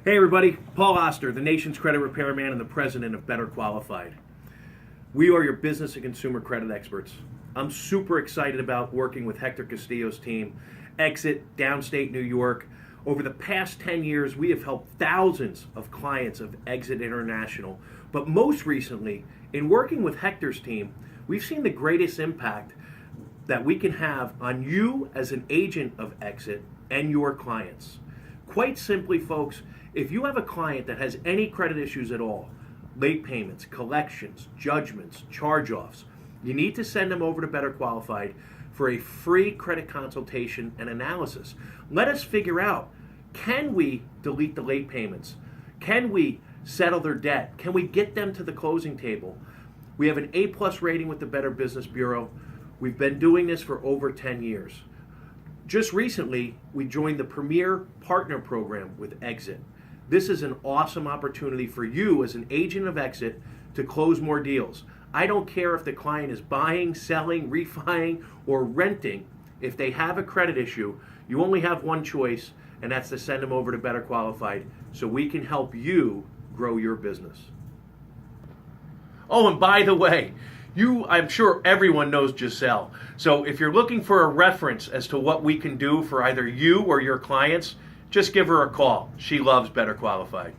Hey everybody, Paul Oster, the nation's credit repairman and the president of Better Qualified. We are your business and consumer credit experts. I'm super excited about working with Hector Castillo's team, Exit, Downstate New York. Over the past 10 years, we have helped thousands of clients of Exit International. But most recently, in working with Hector's team, we've seen the greatest impact that we can have on you as an agent of Exit and your clients. Quite simply, folks, if you have a client that has any credit issues at all, late payments, collections, judgments, charge-offs, you need to send them over to Better Qualified for a free credit consultation and analysis. Let us figure out, can we delete the late payments? Can we settle their debt? Can we get them to the closing table? We have an A+ rating with the Better Business Bureau. We've been doing this for over 10 years. Just recently, we joined the Premier Partner Program with Exit. This is an awesome opportunity for you as an agent of Exit to close more deals. I don't care if the client is buying, selling, refining, or renting. If they have a credit issue, you only have one choice, and that's to send them over to Better Qualified so we can help you grow your business. Oh, and by the way, I'm sure everyone knows Giselle. So if you're looking for a reference as to what we can do for either you or your clients, just give her a call. She loves Better Qualified.